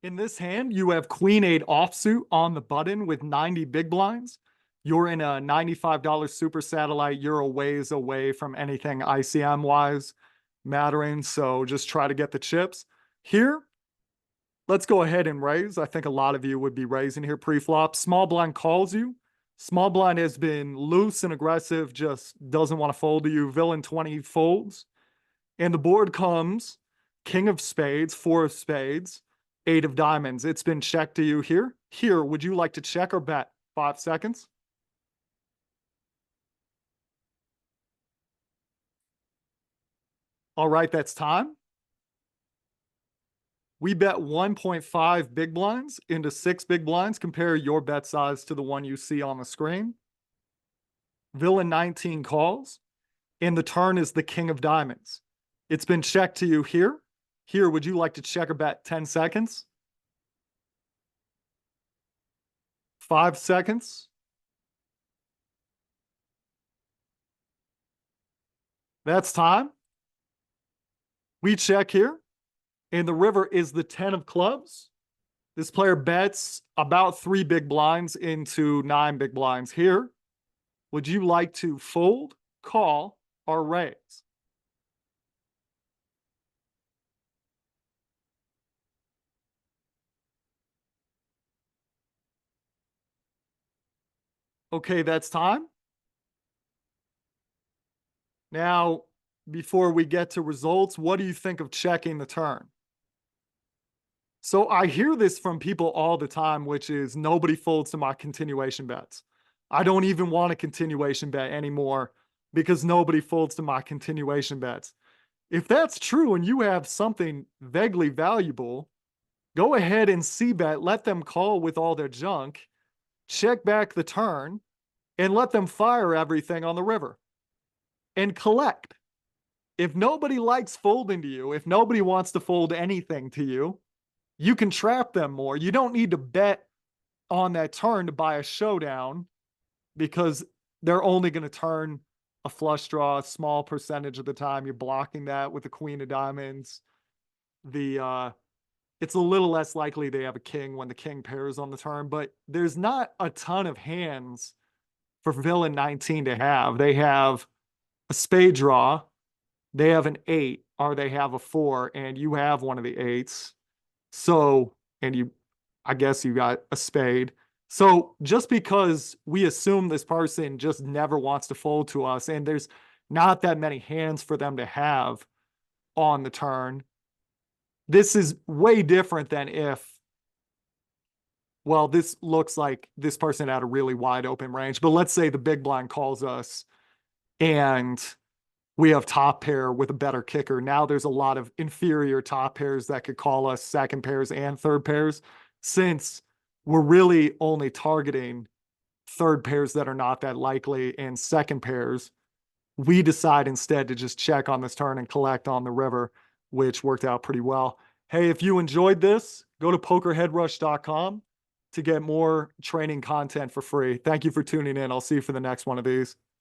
In this hand, you have Queen 8 offsuit on the button with 90 big blinds. You're in a $95 super satellite. You're a ways away from anything ICM wise mattering. So just try to get the chips. Here, let's go ahead and raise. I think a lot of you would be raising here pre-flop. Small blind calls you. Small blind has been loose and aggressive, just doesn't want to fold to you. Villain 20 folds. And the board comes King of Spades, Four of Spades, Eight of Diamonds. It's been checked to you here. Here, would you like to check or bet? 5 seconds. All right, that's time. We bet 1.5 big blinds into 6 big blinds. Compare your bet size to the one you see on the screen. Villain 19 calls, and the turn is the King of Diamonds. It's been checked to you here. Here, would you like to check or bet? 10 seconds. 5 seconds. That's time. We check here, and the river is the 10 of clubs. This player bets about 3 big blinds into 9 big blinds here. Would you like to fold, call, or raise? Okay, that's time. Now, before we get to results, what do you think of checking the turn? So I hear this from people all the time, which is nobody folds to my continuation bets. I don't even want a continuation bet anymore because nobody folds to my continuation bets. If that's true and you have something vaguely valuable, go ahead and c-bet, let them call with all their junk, check back the turn, and let them fire everything on the river and collect. If nobody likes folding to you, if nobody wants to fold anything to you, you can trap them more. You don't need to bet on that turn to buy a showdown because they're only going to turn a flush draw a small percentage of the time. You're blocking that with the Queen of Diamonds. It's a little less likely they have a king when the king pairs on the turn, but there's not a ton of hands for villain 19 to have. They have a spade draw, they have an 8, or they have a 4, and you have one of the 8s. So, and you, I guess you got a spade. So just because we assume this person just never wants to fold to us, and there's not that many hands for them to have on the turn, this is way different than if, well, this looks like this person had a really wide open range, but let's say the big blind calls us and we have top pair with a better kicker. Now there's a lot of inferior top pairs that could call us second pairs and third pairs, since we're really only targeting third pairs that are not that likely and second pairs. We decide instead to just check on this turn and collect on the river, which worked out pretty well. Hey, if you enjoyed this, go to pokerheadrush.com to get more training content for free. Thank you for tuning in. I'll see you for the next one of these.